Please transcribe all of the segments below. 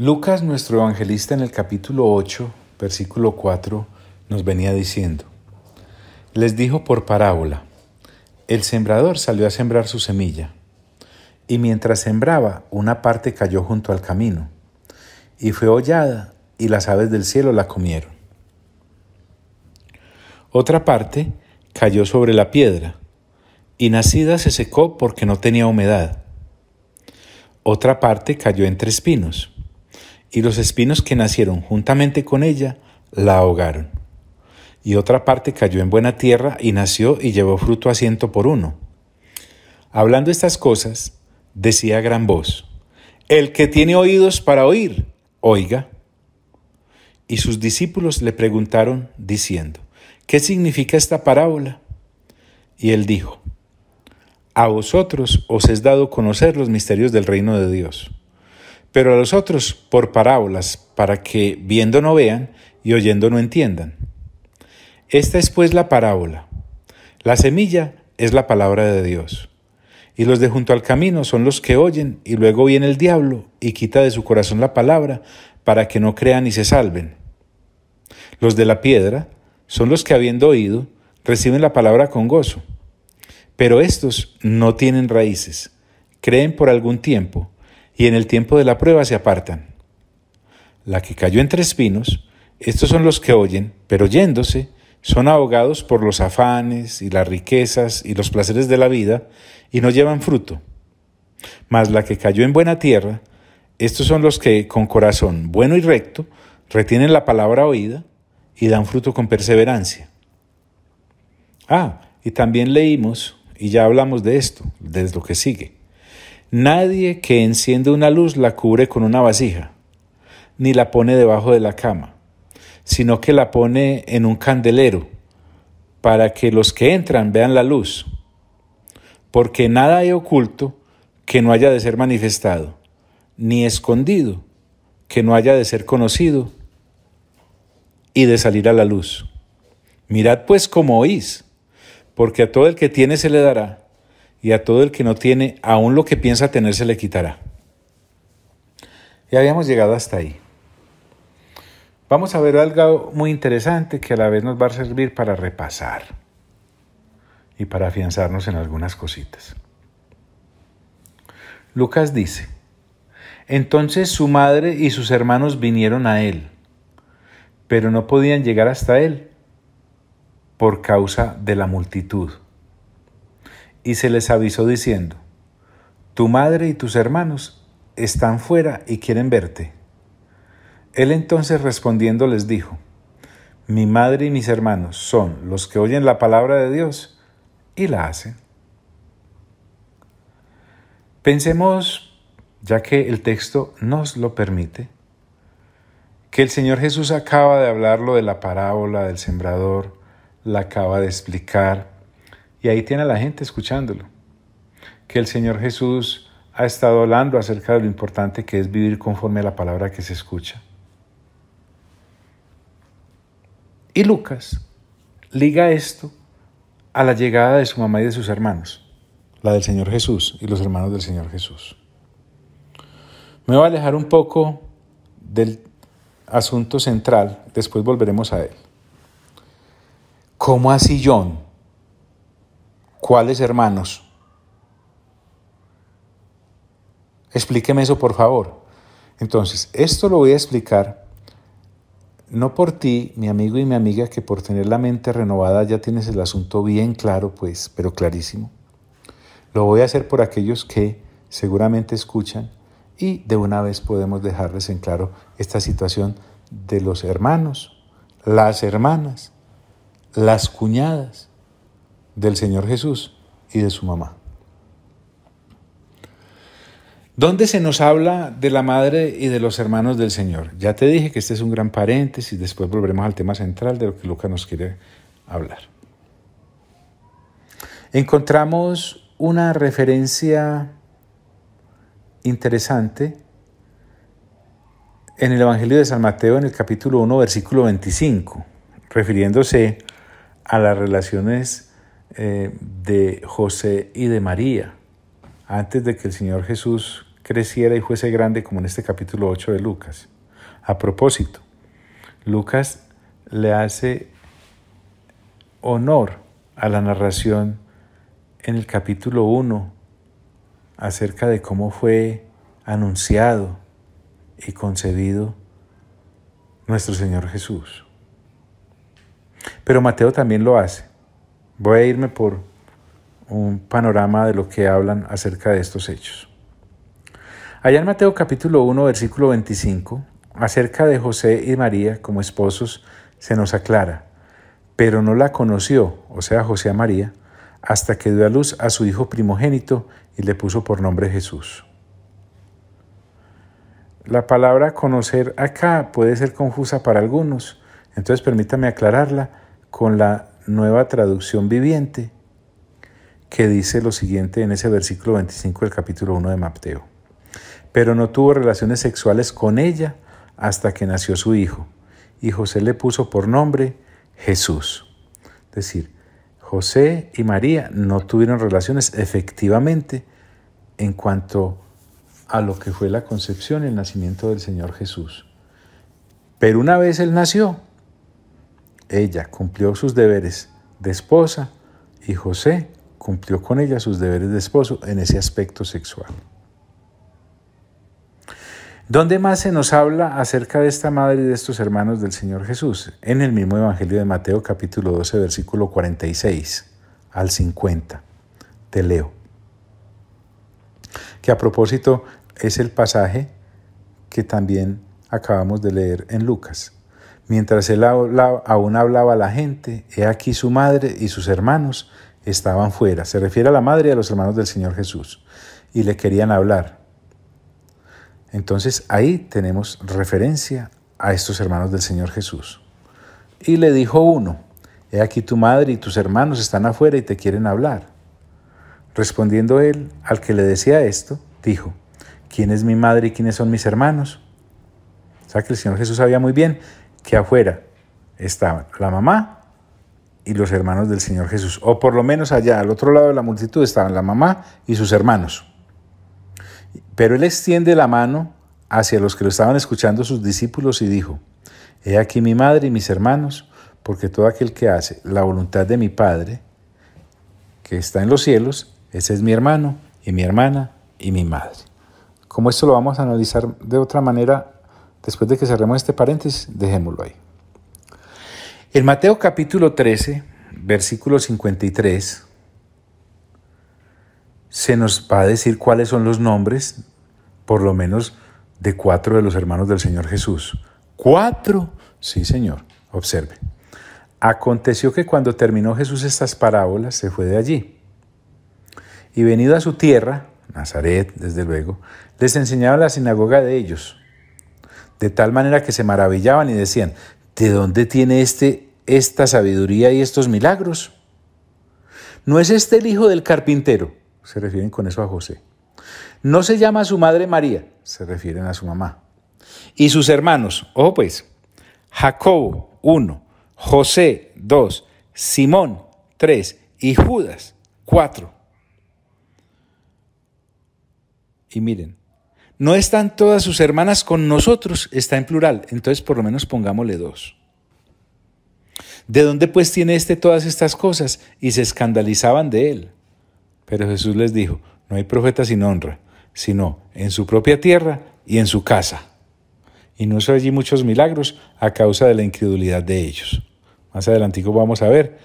Lucas, nuestro evangelista, en el capítulo 8, versículo 4, nos venía diciendo: les dijo por parábola, el sembrador salió a sembrar su semilla, y mientras sembraba, una parte cayó junto al camino, y fue hollada, y las aves del cielo la comieron. Otra parte cayó sobre la piedra, y nacida se secó porque no tenía humedad. Otra parte cayó entre espinos, y los espinos que nacieron juntamente con ella la ahogaron. Y otra parte cayó en buena tierra y nació y llevó fruto a 100 por 1. Hablando estas cosas, decía a gran voz: el que tiene oídos para oír, oiga. Y sus discípulos le preguntaron diciendo: ¿qué significa esta parábola? Y él dijo: a vosotros os es dado conocer los misterios del reino de Dios, pero a los otros por parábolas, para que viendo no vean y oyendo no entiendan. Esta es pues la parábola. La semilla es la palabra de Dios, y los de junto al camino son los que oyen, y luego viene el diablo y quita de su corazón la palabra, para que no crean y se salven. Los de la piedra son los que, habiendo oído, reciben la palabra con gozo. Pero estos no tienen raíces, creen por algún tiempo, y en el tiempo de la prueba se apartan. La que cayó entre espinos, estos son los que oyen, pero yéndose, son ahogados por los afanes y las riquezas y los placeres de la vida, y no llevan fruto. Mas la que cayó en buena tierra, estos son los que, con corazón bueno y recto, retienen la palabra oída y dan fruto con perseverancia. Y también leímos, y ya hablamos de esto, desde lo que sigue: nadie que enciende una luz la cubre con una vasija, ni la pone debajo de la cama, sino que la pone en un candelero, para que los que entran vean la luz. Porque nada hay oculto que no haya de ser manifestado, ni escondido que no haya de ser conocido y de salir a la luz. Mirad pues cómo oís, porque a todo el que tiene se le dará, y a todo el que no tiene, aun lo que piensa tener se le quitará. Y habíamos llegado hasta ahí. Vamos a ver algo muy interesante que a la vez nos va a servir para repasar y para afianzarnos en algunas cositas. Lucas dice: entonces su madre y sus hermanos vinieron a él, pero no podían llegar hasta él por causa de la multitud. Y se les avisó diciendo: tu madre y tus hermanos están fuera y quieren verte. Él entonces respondiendo les dijo: mi madre y mis hermanos son los que oyen la palabra de Dios y la hacen. Pensemos, ya que el texto nos lo permite, que el Señor Jesús acaba de hablarlo de la parábola del sembrador, la acaba de explicar, y ahí tiene a la gente escuchándolo. Que el Señor Jesús ha estado hablando acerca de lo importante que es vivir conforme a la palabra que se escucha. Y Lucas liga esto a la llegada de su mamá y de sus hermanos, la del Señor Jesús y los hermanos del Señor Jesús. Me voy a alejar un poco del asunto central, después volveremos a él. ¿Cómo así, John? ¿Cuáles hermanos? Explíqueme eso, por favor. Entonces, esto lo voy a explicar no por ti, mi amigo y mi amiga, que por tener la mente renovada ya tienes el asunto bien claro, pues, pero clarísimo. Lo voy a hacer por aquellos que seguramente escuchan y de una vez podemos dejarles en claro esta situación de los hermanos, las hermanas, las cuñadas del Señor Jesús y de su mamá. ¿Dónde se nos habla de la madre y de los hermanos del Señor? Ya te dije que este es un gran paréntesis, después volveremos al tema central de lo que Lucas nos quiere hablar. Encontramos una referencia interesante en el Evangelio de San Mateo, en el capítulo 1, versículo 25, refiriéndose a las relaciones de José y de María, antes de que el Señor Jesús creciera y fuese grande como en este capítulo 8 de Lucas. A propósito, Lucas le hace honor a la narración en el capítulo 1 acerca de cómo fue anunciado y concebido nuestro Señor Jesús. Pero Mateo también lo hace. Voy a irme por un panorama de lo que hablan acerca de estos hechos. Allá en Mateo capítulo 1, versículo 25, acerca de José y María como esposos, se nos aclara: pero no la conoció, o sea, José a María, hasta que dio a luz a su hijo primogénito y le puso por nombre Jesús. La palabra conocer acá puede ser confusa para algunos, entonces permítame aclararla con la Nueva Traducción Viviente, que dice lo siguiente en ese versículo 25 del capítulo 1 de Mateo: pero no tuvo relaciones sexuales con ella hasta que nació su hijo, y José le puso por nombre Jesús. Es decir, José y María no tuvieron relaciones efectivamente en cuanto a lo que fue la concepción y el nacimiento del Señor Jesús. Pero una vez Él nació, ella cumplió sus deberes de esposa y José cumplió con ella sus deberes de esposo en ese aspecto sexual. ¿Dónde más se nos habla acerca de esta madre y de estos hermanos del Señor Jesús? En el mismo Evangelio de Mateo, capítulo 12, versículo 46 al 50. Te leo. Que a propósito es el pasaje que también acabamos de leer en Lucas. Mientras él aún hablaba a la gente, he aquí su madre y sus hermanos estaban fuera. Se refiere a la madre y a los hermanos del Señor Jesús. Y le querían hablar. Entonces ahí tenemos referencia a estos hermanos del Señor Jesús. Y le dijo uno: he aquí tu madre y tus hermanos están afuera y te quieren hablar. Respondiendo él al que le decía esto, dijo: ¿quién es mi madre y quiénes son mis hermanos? O sea que el Señor Jesús sabía muy bien que afuera estaban la mamá y los hermanos del Señor Jesús. O por lo menos allá, al otro lado de la multitud, estaban la mamá y sus hermanos. Pero él extiende la mano hacia los que lo estaban escuchando, sus discípulos, y dijo: he aquí mi madre y mis hermanos, porque todo aquel que hace la voluntad de mi Padre, que está en los cielos, ese es mi hermano y mi hermana y mi madre. Como esto lo vamos a analizar de otra manera, después de que cerremos este paréntesis, dejémoslo ahí. En Mateo capítulo 13, versículo 53, se nos va a decir cuáles son los nombres, por lo menos, de 4 de los hermanos del Señor Jesús. ¿4? Sí, Señor. Observe. Aconteció que cuando terminó Jesús estas parábolas, se fue de allí. Y venido a su tierra, Nazaret, desde luego, les enseñaba en la sinagoga de ellos. De tal manera que se maravillaban y decían: ¿de dónde tiene esta sabiduría y estos milagros? ¿No es este el hijo del carpintero? Se refieren con eso a José. ¿No se llama su madre María? Se refieren a su mamá. Y sus hermanos, ojo pues, Jacobo, 1, José, 2, Simón, 3 y Judas, 4. Y miren, ¿no están todas sus hermanas con nosotros? Está en plural, entonces por lo menos pongámosle 2. ¿De dónde pues tiene todas estas cosas? Y se escandalizaban de él. Pero Jesús les dijo: no hay profeta sin honra, sino en su propia tierra y en su casa. Y no hizo allí muchos milagros a causa de la incredulidad de ellos. Más adelantico vamos a ver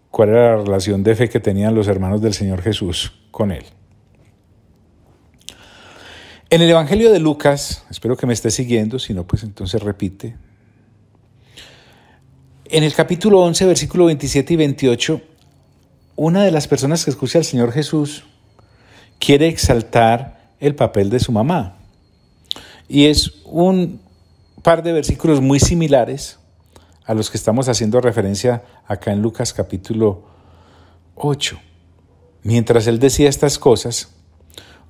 cuál era la relación de fe que tenían los hermanos del Señor Jesús con él. En el Evangelio de Lucas, espero que me esté siguiendo, si no, pues entonces repite. En el capítulo 11, versículo 27 y 28, una de las personas que escucha al Señor Jesús quiere exaltar el papel de su mamá. Y es un par de versículos muy similares a los que estamos haciendo referencia acá en Lucas capítulo 8. Mientras él decía estas cosas,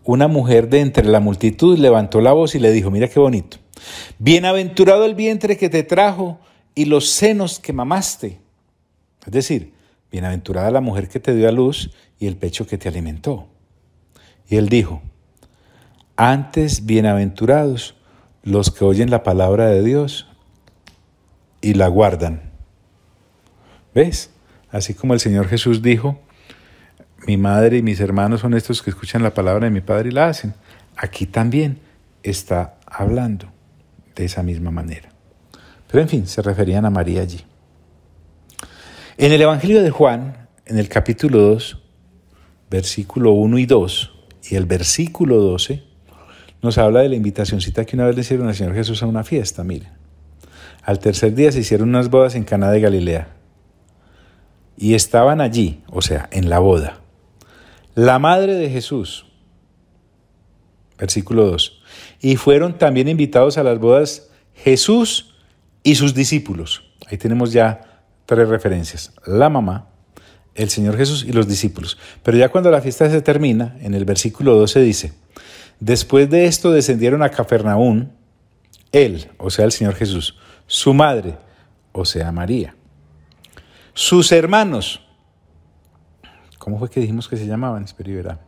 una mujer de entre la multitud levantó la voz y le dijo: mira qué bonito. Bienaventurado el vientre que te trajo y los senos que mamaste. Es decir, bienaventurada la mujer que te dio a luz y el pecho que te alimentó. Y él dijo: Antes, bienaventurados los que oyen la palabra de Dios y la guardan. ¿Ves? Así como el Señor Jesús dijo, mi madre y mis hermanos son estos que escuchan la palabra de mi Padre y la hacen. Aquí también está hablando de esa misma manera. Pero en fin, se referían a María allí. En el Evangelio de Juan, en el capítulo 2, versículo 1 y 2, y el versículo 12, nos habla de la invitacioncita que una vez le hicieron al Señor Jesús a una fiesta, miren. Al tercer día se hicieron unas bodas en Caná de Galilea. Y estaban allí, o sea, en la boda, la madre de Jesús, versículo 2, y fueron también invitados a las bodas Jesús y sus discípulos. Ahí tenemos ya 3 referencias, la mamá, el Señor Jesús y los discípulos. Pero ya cuando la fiesta se termina, en el versículo 12 dice, después de esto descendieron a Cafarnaúm, él, o sea el Señor Jesús, su madre, o sea María, sus hermanos. ¿Cómo fue que dijimos que se llamaban? Espera y verá.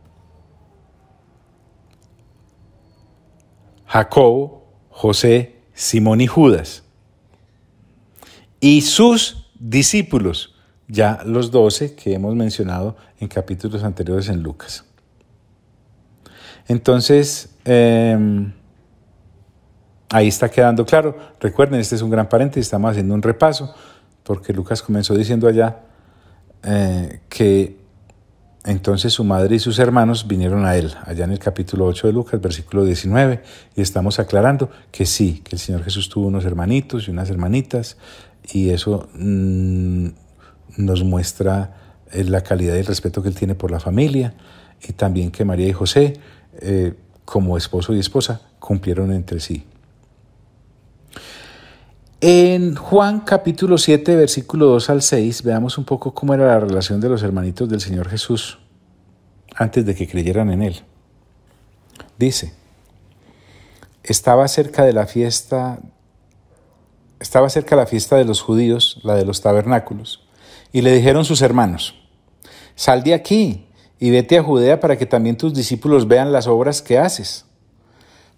Jacobo, José, Simón y Judas. Y sus discípulos, ya los 12 que hemos mencionado en capítulos anteriores en Lucas. Entonces, ahí está quedando claro. Recuerden, este es un gran paréntesis, estamos haciendo un repaso, porque Lucas comenzó diciendo allá que entonces su madre y sus hermanos vinieron a él, allá en el capítulo 8 de Lucas, versículo 19, y estamos aclarando que sí, que el Señor Jesús tuvo unos hermanitos y unas hermanitas, y eso nos muestra la calidad y el respeto que él tiene por la familia, y también que María y José, como esposo y esposa, cumplieron entre sí. En Juan capítulo 7, versículo 2 al 6, veamos un poco cómo era la relación de los hermanitos del Señor Jesús antes de que creyeran en Él. Dice, estaba cerca la fiesta de los judíos, la de los tabernáculos, y le dijeron sus hermanos, sal de aquí y vete a Judea para que también tus discípulos vean las obras que haces,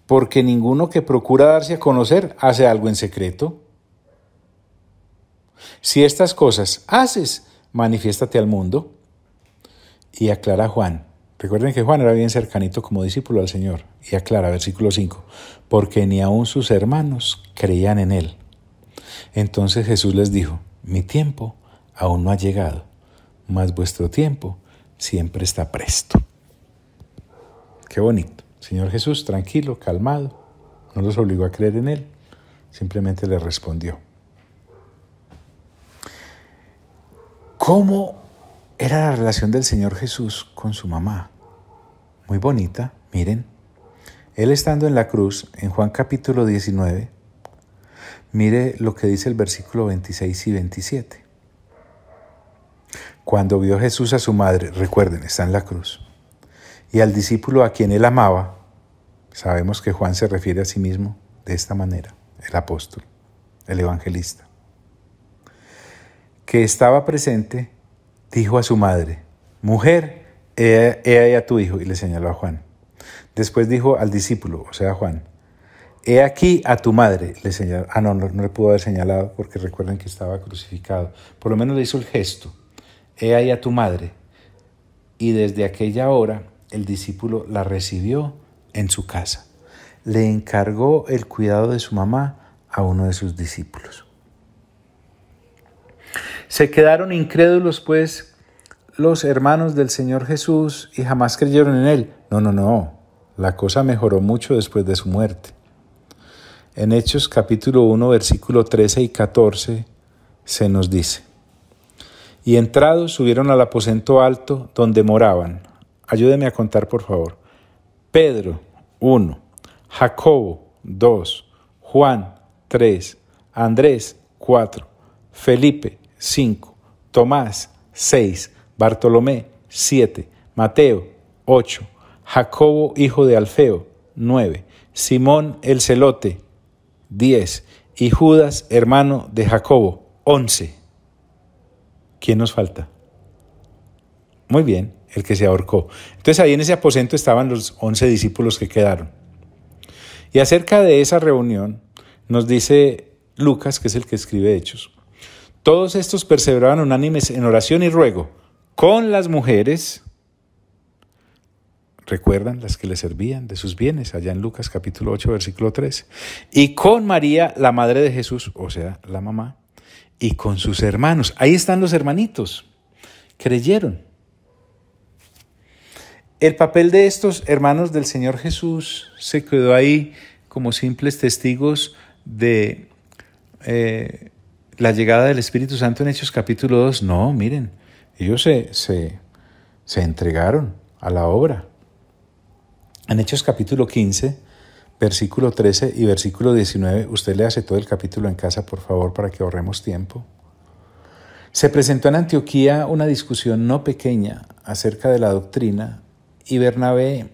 porque ninguno que procura darse a conocer hace algo en secreto. Si estas cosas haces, manifiéstate al mundo. Y aclara Juan. Recuerden que Juan era bien cercanito como discípulo al Señor. Y aclara, versículo 5, porque ni aun sus hermanos creían en él. Entonces Jesús les dijo, mi tiempo aún no ha llegado, mas vuestro tiempo siempre está presto. Qué bonito. Señor Jesús, tranquilo, calmado, no los obligó a creer en él, simplemente les respondió. ¿Cómo era la relación del Señor Jesús con su mamá? Muy bonita, miren. Él estando en la cruz, en Juan capítulo 19, mire lo que dice el versículo 26 y 27. Cuando vio Jesús a su madre, recuerden, está en la cruz, y al discípulo a quien él amaba, sabemos que Juan se refiere a sí mismo de esta manera, el apóstol, el evangelista, que estaba presente, dijo a su madre, mujer, he ahí a tu hijo, y le señaló a Juan. Después dijo al discípulo, o sea, a Juan, he aquí a tu madre, le señaló. No le pudo haber señalado porque recuerden que estaba crucificado. Por lo menos le hizo el gesto, he ahí a tu madre. Y desde aquella hora el discípulo la recibió en su casa. Le encargó el cuidado de su mamá a uno de sus discípulos. Se quedaron incrédulos, pues, los hermanos del Señor Jesús y jamás creyeron en Él. No. La cosa mejoró mucho después de su muerte. En Hechos capítulo 1, versículo 13 y 14, se nos dice, y entrados subieron al aposento alto donde moraban. Ayúdeme a contar, por favor. Pedro, 1, Jacobo, 2, Juan, 3, Andrés, 4, Felipe, 5, Tomás, 6, Bartolomé, 7, Mateo, 8, Jacobo, hijo de Alfeo, 9, Simón el Celote, 10, y Judas, hermano de Jacobo, 11. ¿Quién nos falta? Muy bien, el que se ahorcó. Entonces ahí en ese aposento estaban los 11 discípulos que quedaron. Y acerca de esa reunión nos dice Lucas, que es el que escribe Hechos: todos estos perseveraban unánimes en oración y ruego con las mujeres, recuerdan, las que le servían de sus bienes, allá en Lucas capítulo 8, versículo 13, y con María, la madre de Jesús, o sea, la mamá, y con sus hermanos. Ahí están los hermanitos, creyeron. El papel de estos hermanos del Señor Jesús se quedó ahí como simples testigos de la llegada del Espíritu Santo en Hechos capítulo 2. No, miren, ellos se entregaron a la obra. En Hechos capítulo 15, versículo 13 y versículo 19, usted le hace todo el capítulo en casa, por favor, para que ahorremos tiempo. Se presentó en Antioquía una discusión no pequeña acerca de la doctrina, y Bernabé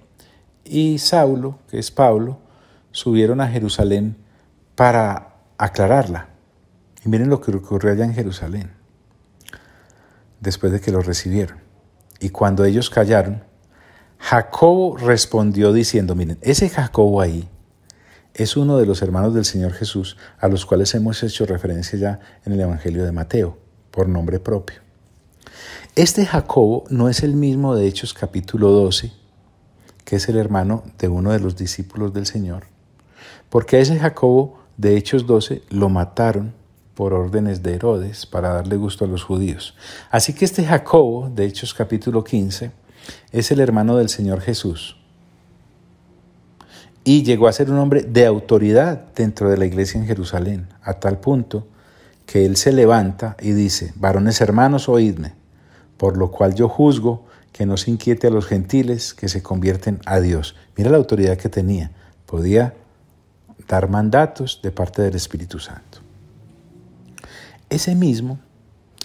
y Saulo, que es Pablo, subieron a Jerusalén para aclararla. Y miren lo que ocurrió allá en Jerusalén, después de que los recibieron. Y cuando ellos callaron, Jacobo respondió diciendo, miren, ese Jacobo ahí es uno de los hermanos del Señor Jesús, a los cuales hemos hecho referencia ya en el Evangelio de Mateo, por nombre propio. Este Jacobo no es el mismo de Hechos capítulo 12, que es el hermano de uno de los discípulos del Señor, porque a ese Jacobo de Hechos 12 lo mataron por órdenes de Herodes para darle gusto a los judíos. Así que este Jacobo de Hechos capítulo 15 es el hermano del Señor Jesús y llegó a ser un hombre de autoridad dentro de la iglesia en Jerusalén, a tal punto que él se levanta y dice, varones hermanos, oídme, por lo cual yo juzgo que no se inquiete a los gentiles que se convierten a Dios. Mira la autoridad que tenía, podía dar mandatos de parte del Espíritu Santo. Ese mismo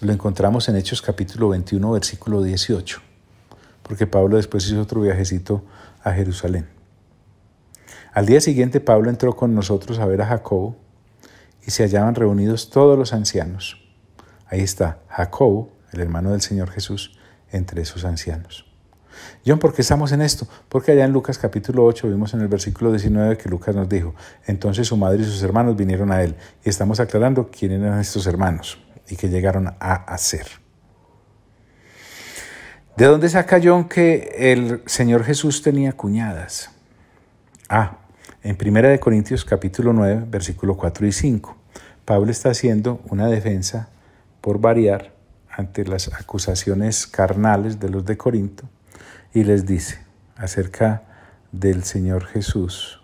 lo encontramos en Hechos capítulo 21, versículo 18, porque Pablo después hizo otro viajecito a Jerusalén. Al día siguiente Pablo entró con nosotros a ver a Jacobo y se hallaban reunidos todos los ancianos. Ahí está Jacobo, el hermano del Señor Jesús, entre esos ancianos. John, ¿por qué estamos en esto? Porque allá en Lucas capítulo 8 vimos en el versículo 19 que Lucas nos dijo, entonces su madre y sus hermanos vinieron a él. Y estamos aclarando quiénes eran estos hermanos y qué llegaron a hacer. ¿De dónde saca John que el Señor Jesús tenía cuñadas? En 1 Corintios capítulo 9, versículo 4 y 5. Pablo está haciendo una defensa por variar ante las acusaciones carnales de los de Corinto y les dice acerca del Señor Jesús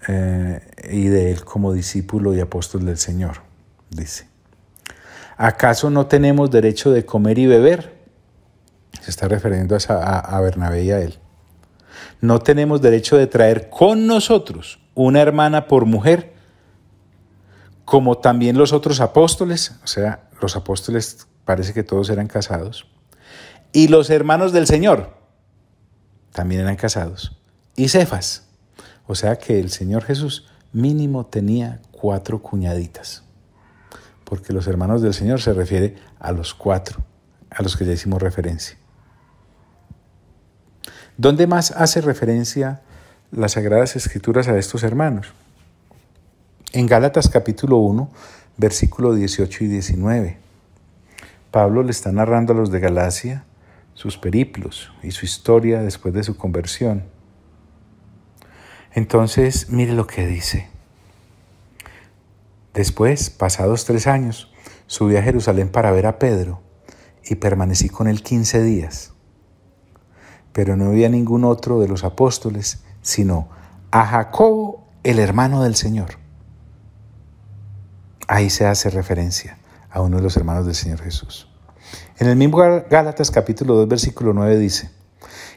y de él como discípulo y apóstol del Señor. Dice, ¿acaso no tenemos derecho de comer y beber? Se está refiriendo a Bernabé y a él. ¿No tenemos derecho de traer con nosotros una hermana por mujer, como también los otros apóstoles? O sea, los apóstoles parece que todos eran casados. Y los hermanos del Señor también eran casados. Y Cefas. O sea que el Señor Jesús mínimo tenía 4 cuñaditas. Porque los hermanos del Señor se refiere a los 4, a los que ya hicimos referencia. ¿Dónde más hace referencia las Sagradas Escrituras a estos hermanos? En Gálatas capítulo 1, versículo 18 y 19. Pablo le está narrando a los de Galacia sus periplos y su historia después de su conversión. Entonces, mire lo que dice. Después, pasados 3 años, subí a Jerusalén para ver a Pedro y permanecí con él 15 días. Pero no había ningún otro de los apóstoles, sino a Jacobo, el hermano del Señor. Ahí se hace referencia a uno de los hermanos del Señor Jesús. En el mismo Gálatas capítulo 2, versículo 9 dice,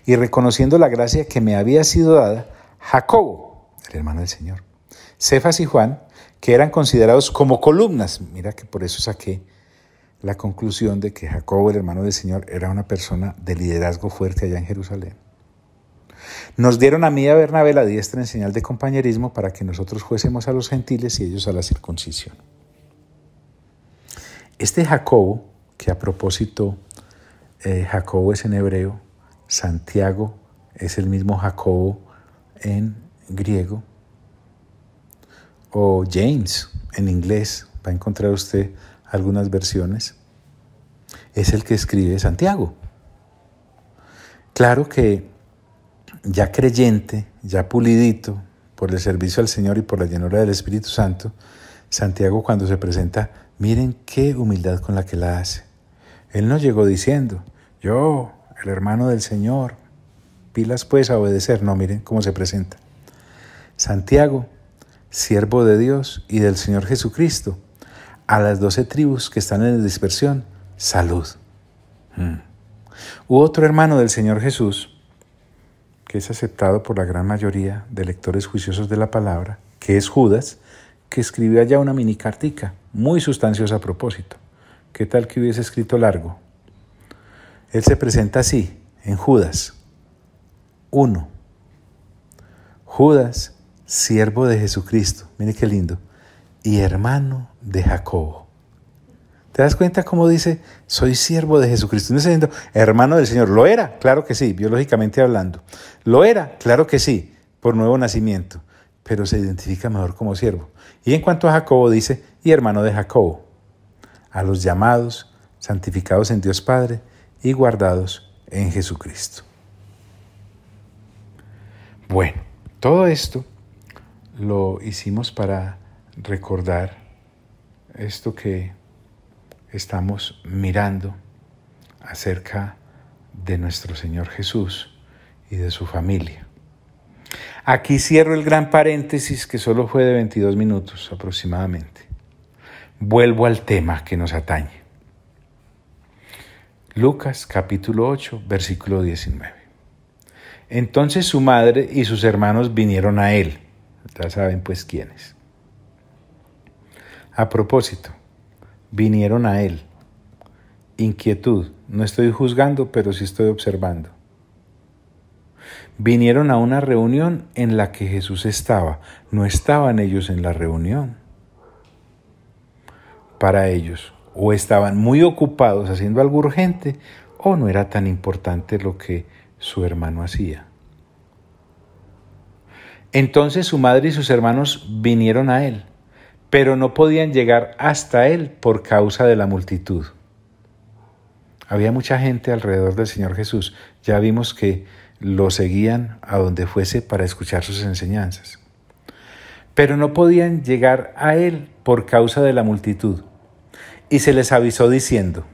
y reconociendo la gracia que me había sido dada, Jacobo, el hermano del Señor, Cefas y Juan, que eran considerados como columnas. Mira que por eso saqué la conclusión de que Jacobo, el hermano del Señor, era una persona de liderazgo fuerte allá en Jerusalén. Nos dieron a mí y a Bernabé la diestra en señal de compañerismo para que nosotros fuésemos a los gentiles y ellos a la circuncisión. Este Jacobo, que a propósito, Jacobo es en hebreo, Santiago es el mismo Jacobo en griego, o James en inglés, va a encontrar usted algunas versiones, es el que escribe Santiago. Claro que ya creyente, ya pulidito por el servicio al Señor y por la llenura del Espíritu Santo, Santiago cuando se presenta, miren qué humildad con la que la hace. Él no llegó diciendo, yo, el hermano del Señor, pilas pues a obedecer. No, miren cómo se presenta. Santiago, siervo de Dios y del Señor Jesucristo, a las 12 tribus que están en dispersión, salud. Hubo otro hermano del Señor Jesús, que es aceptado por la gran mayoría de lectores juiciosos de la palabra, que es Judas, que escribió allá una mini cartica, muy sustanciosa a propósito. ¿Qué tal que hubiese escrito largo? Él se presenta así, en Judas 1. Judas, siervo de Jesucristo, mire qué lindo, y hermano de Jacobo. ¿Te das cuenta cómo dice, soy siervo de Jesucristo? No está diciendo, hermano del Señor. ¿Lo era? Claro que sí, biológicamente hablando. ¿Lo era? Claro que sí, por nuevo nacimiento. Pero se identifica mejor como siervo. Y en cuanto a Jacobo dice, y hermano de Jacobo. A los llamados, santificados en Dios Padre y guardados en Jesucristo. Bueno, todo esto lo hicimos para recordar esto que estamos mirando acerca de nuestro Señor Jesús y de su familia. Aquí cierro el gran paréntesis que solo fue de 22 minutos aproximadamente. Vuelvo al tema que nos atañe. Lucas capítulo 8, versículo 19. Entonces su madre y sus hermanos vinieron a él. Ya saben pues quiénes. A propósito, vinieron a él. Inquietud, no estoy juzgando, pero sí estoy observando. Vinieron a una reunión en la que Jesús estaba. No estaban ellos en la reunión. Para ellos, o estaban muy ocupados haciendo algo urgente, o no era tan importante lo que su hermano hacía. Entonces su madre y sus hermanos vinieron a él, pero no podían llegar hasta él por causa de la multitud. Había mucha gente alrededor del Señor Jesús. Ya vimos que lo seguían a donde fuese para escuchar sus enseñanzas. Pero no podían llegar a él por causa de la multitud. Y se les avisó diciendo,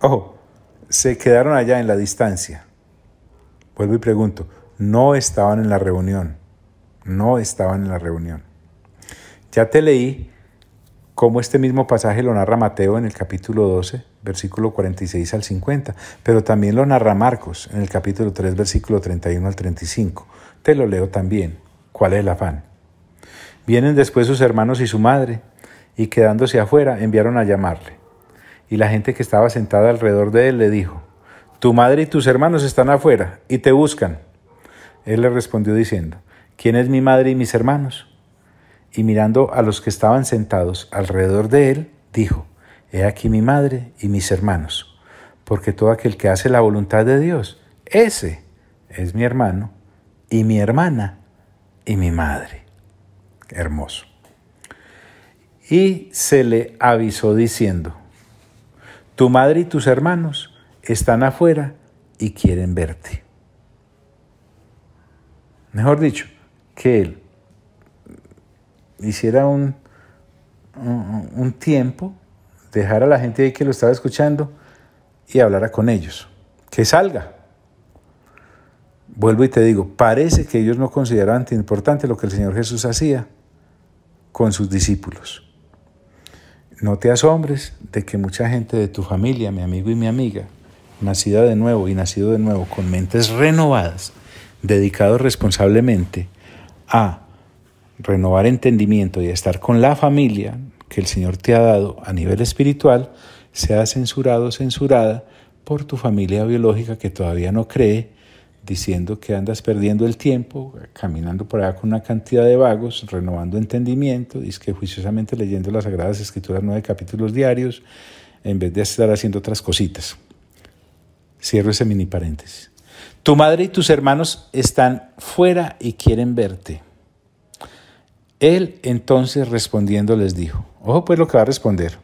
ojo, se quedaron allá en la distancia. Vuelvo y pregunto, no estaban en la reunión. Ya te leí cómo este mismo pasaje lo narra Mateo en el capítulo 12, versículo 46 al 50, pero también lo narra Marcos en el capítulo 3, versículo 31 al 35. Te lo leo también. ¿Cuál es el afán? Vienen después sus hermanos y su madre, y quedándose afuera, enviaron a llamarle. Y la gente que estaba sentada alrededor de él le dijo, tu madre y tus hermanos están afuera, y te buscan. Él le respondió diciendo, ¿quién es mi madre y mis hermanos? Y mirando a los que estaban sentados alrededor de él, dijo, he aquí mi madre y mis hermanos, porque todo aquel que hace la voluntad de Dios, ese es mi hermano, y mi hermana, y mi madre. Hermoso. Y se le avisó diciendo, tu madre y tus hermanos están afuera y quieren verte. Mejor dicho, que él hiciera un tiempo, dejara a la gente ahí que lo estaba escuchando y hablara con ellos. Que salga. Vuelvo y te digo, parece que ellos no consideraban tan importante lo que el Señor Jesús hacía con sus discípulos. No te asombres de que mucha gente de tu familia, mi amigo y mi amiga, nacida de nuevo y nacido de nuevo, con mentes renovadas, dedicados responsablemente a renovar entendimiento y a estar con la familia que el Señor te ha dado a nivel espiritual, sea censurado o censurada por tu familia biológica que todavía no cree, diciendo que andas perdiendo el tiempo, caminando por allá con una cantidad de vagos, renovando entendimiento, y es que juiciosamente leyendo las Sagradas Escrituras 9 capítulos diarios, en vez de estar haciendo otras cositas. Cierro ese mini paréntesis. Tu madre y tus hermanos están fuera y quieren verte. Él entonces respondiendo les dijo, ojo pues lo que va a responder.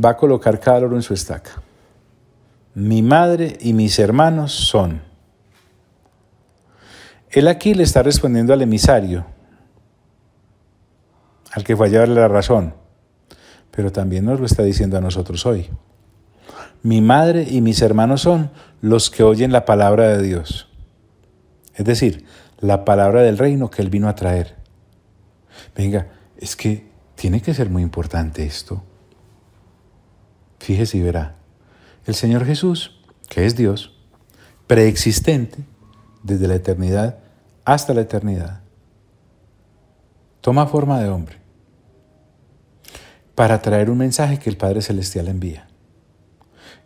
Va a colocar cada loro en su estaca. Mi madre y mis hermanos son. Él aquí le está respondiendo al emisario, al que fue a llevarle la razón, pero también nos lo está diciendo a nosotros hoy. Mi madre y mis hermanos son los que oyen la palabra de Dios, es decir, la palabra del reino que Él vino a traer. Venga, es que tiene que ser muy importante esto. Fíjese y verá, el Señor Jesús, que es Dios, preexistente desde la eternidad hasta la eternidad, toma forma de hombre para traer un mensaje que el Padre Celestial envía,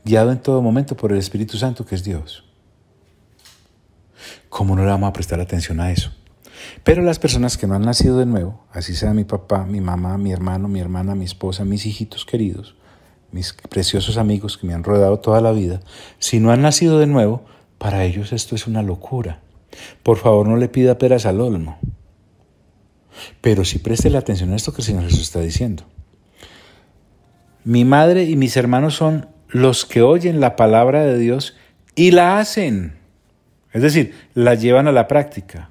guiado en todo momento por el Espíritu Santo, que es Dios. ¿Cómo no le vamos a prestar atención a eso? Pero las personas que no han nacido de nuevo, así sea mi papá, mi mamá, mi hermano, mi hermana, mi esposa, mis hijitos queridos, mis preciosos amigos que me han rodeado toda la vida, si no han nacido de nuevo, para ellos esto es una locura. Por favor, no le pida peras al olmo. Pero sí preste la atención a esto que el Señor Jesús está diciendo. Mi madre y mis hermanos son los que oyen la palabra de Dios y la hacen. Es decir, la llevan a la práctica.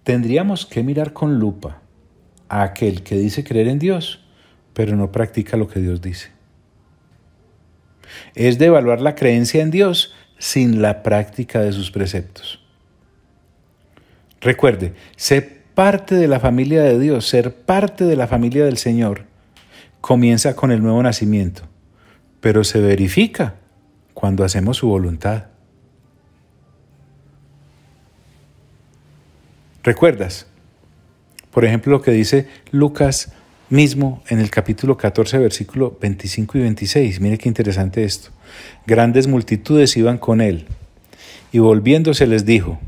Tendríamos que mirar con lupa a aquel que dice creer en Dios, pero no practica lo que Dios dice. Es de evaluar la creencia en Dios sin la práctica de sus preceptos. Recuerde, ser parte de la familia de Dios, ser parte de la familia del Señor, comienza con el nuevo nacimiento, pero se verifica cuando hacemos su voluntad. ¿Recuerdas? Por ejemplo, lo que dice Lucas mismo en el capítulo 14, versículo 25 y 26. Mire qué interesante esto. Grandes multitudes iban con él y volviéndose les dijo,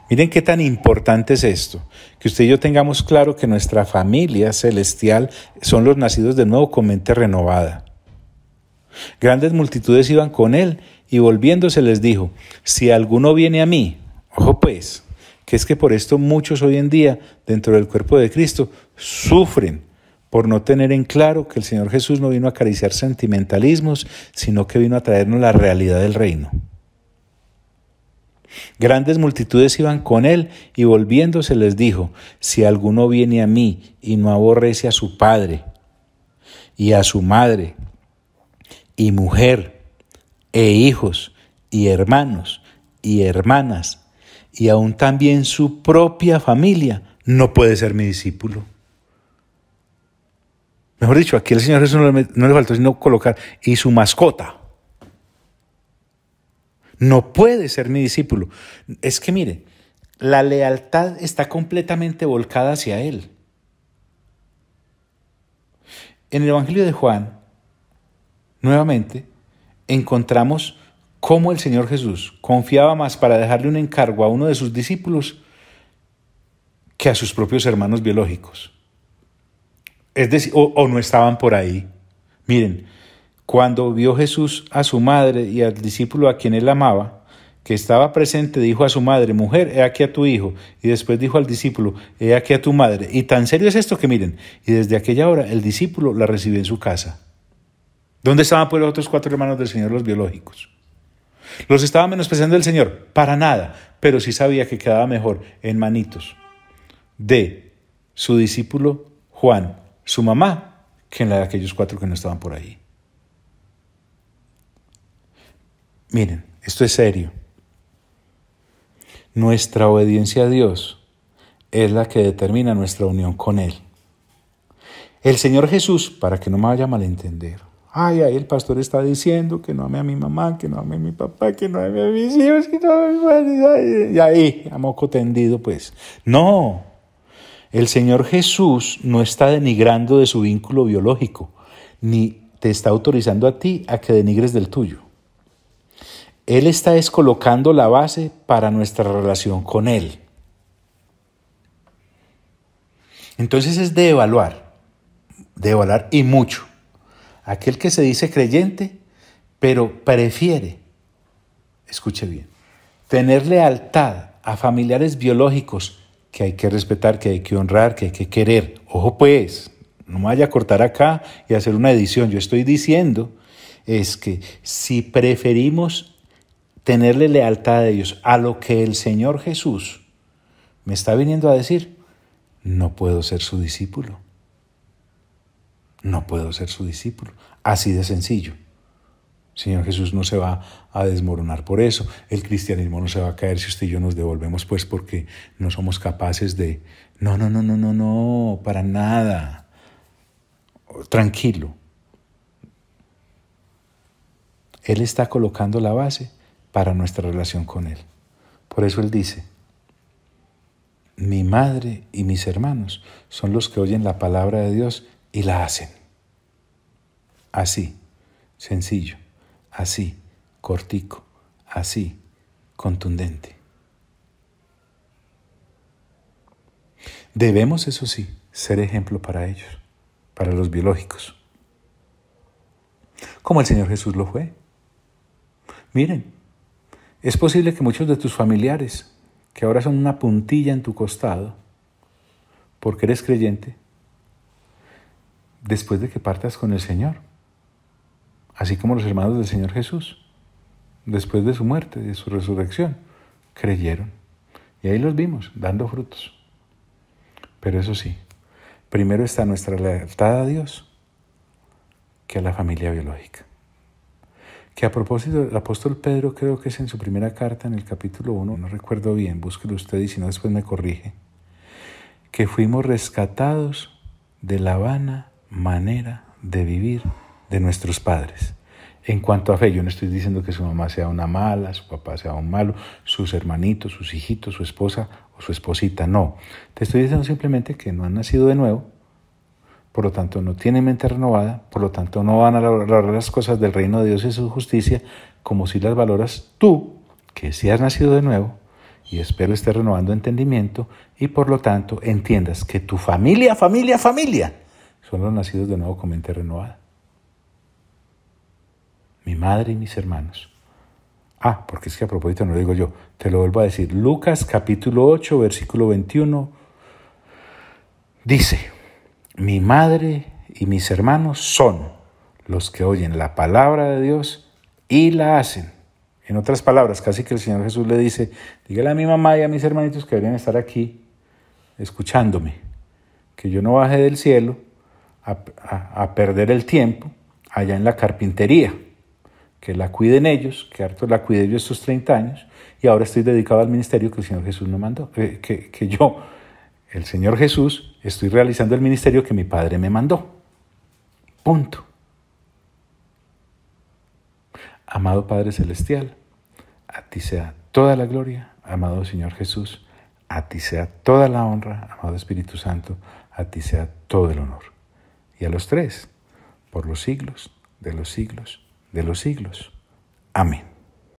miren qué tan importante es esto, que usted y yo tengamos claro que nuestra familia celestial son los nacidos de nuevo con mente renovada. Grandes multitudes iban con él y volviéndose les dijo, si alguno viene a mí, ojo pues, que es que por esto muchos hoy en día dentro del cuerpo de Cristo sufren por no tener en claro que el Señor Jesús no vino a acariciar sentimentalismos, sino que vino a traernos la realidad del reino. Grandes multitudes iban con él y volviéndose les dijo, si alguno viene a mí y no aborrece a su padre y a su madre y mujer e hijos y hermanos y hermanas y aún también su propia familia, no puede ser mi discípulo. Mejor dicho, aquí el Señor Jesús no le faltó sino colocar, y su mascota. No puede ser mi discípulo. Es que mire, la lealtad está completamente volcada hacia Él. En el Evangelio de Juan, nuevamente, encontramos cómo el Señor Jesús confiaba más para dejarle un encargo a uno de sus discípulos que a sus propios hermanos biológicos. Es decir, o no estaban por ahí. Miren, cuando vio Jesús a su madre y al discípulo a quien él amaba, que estaba presente, dijo a su madre, mujer, he aquí a tu hijo. Y después dijo al discípulo, he aquí a tu madre. Y tan serio es esto que miren, y desde aquella hora el discípulo la recibió en su casa. ¿Dónde estaban pues los otros 4 hermanos del Señor, los biológicos? ¿Los estaba menospreciando el Señor? Para nada, pero sí sabía que quedaba mejor en manitos de su discípulo Juan, su mamá, que en la de aquellos 4 que no estaban por ahí. Miren, esto es serio. Nuestra obediencia a Dios es la que determina nuestra unión con Él. El Señor Jesús, para que no me vaya a malentender, ay, el pastor está diciendo que no ame a mi mamá, que no ame a mi papá, que no ame a mis hijos, que no ame a mi madre, y ahí, a moco tendido, pues. No, el Señor Jesús no está denigrando de su vínculo biológico, ni te está autorizando a ti a que denigres del tuyo. Él está colocando la base para nuestra relación con Él. Entonces es de evaluar y mucho aquel que se dice creyente, pero prefiere, escuche bien, tener lealtad a familiares biológicos que hay que respetar, que hay que honrar, que hay que querer. Ojo pues, no me vaya a cortar acá y hacer una edición. Yo estoy diciendo es que si preferimos tenerle lealtad a ellos a lo que el Señor Jesús me está viniendo a decir, no puedo ser su discípulo. No puedo ser su discípulo. Así de sencillo. Señor Jesús no se va a desmoronar por eso. El cristianismo no se va a caer si usted y yo nos devolvemos, pues porque no somos capaces de... No, para nada. Tranquilo. Él está colocando la base para nuestra relación con Él. Por eso Él dice, mi madre y mis hermanos son los que oyen la palabra de Dios y la hacen. Así, sencillo. Así, cortico, así, contundente. Debemos, eso sí, ser ejemplo para ellos, para los biológicos. Como el Señor Jesús lo fue. Miren, es posible que muchos de tus familiares, que ahora son una puntilla en tu costado, porque eres creyente, después de que partas con el Señor, así como los hermanos del Señor Jesús, después de su muerte, de su resurrección, creyeron. Y ahí los vimos, dando frutos. Pero eso sí, primero está nuestra lealtad a Dios que a la familia biológica. Que a propósito, el apóstol Pedro, creo que es en su primera carta, en el capítulo 1, no recuerdo bien, búsquelo usted y si no después me corrige, que fuimos rescatados de la vana manera de vivir de nuestros padres. En cuanto a fe, yo no estoy diciendo que su mamá sea una mala, su papá sea un malo, sus hermanitos, sus hijitos, su esposa o su esposita, no. Te estoy diciendo simplemente que no han nacido de nuevo, por lo tanto no tienen mente renovada, por lo tanto no van a valorar las cosas del reino de Dios y su justicia como si las valoras tú, que sí has nacido de nuevo, y espero estés renovando entendimiento, y por lo tanto entiendas que tu familia son los nacidos de nuevo con mente renovada. Mi madre y mis hermanos. Porque es que a propósito no lo digo yo, te lo vuelvo a decir. Lucas capítulo 8, versículo 21, dice, mi madre y mis hermanos son los que oyen la palabra de Dios y la hacen. En otras palabras, casi que el Señor Jesús le dice, dígale a mi mamá y a mis hermanitos que deberían estar aquí escuchándome, que yo no bajé del cielo a perder el tiempo allá en la carpintería, que la cuiden ellos, que harto la cuidé yo estos 30 años, y ahora estoy dedicado al ministerio que el Señor Jesús me mandó, que yo, el Señor Jesús, estoy realizando el ministerio que mi Padre me mandó. Punto. Amado Padre Celestial, a ti sea toda la gloria, amado Señor Jesús, a ti sea toda la honra, amado Espíritu Santo, a ti sea todo el honor. Y a los tres, por los siglos de los siglos de los siglos. Amén.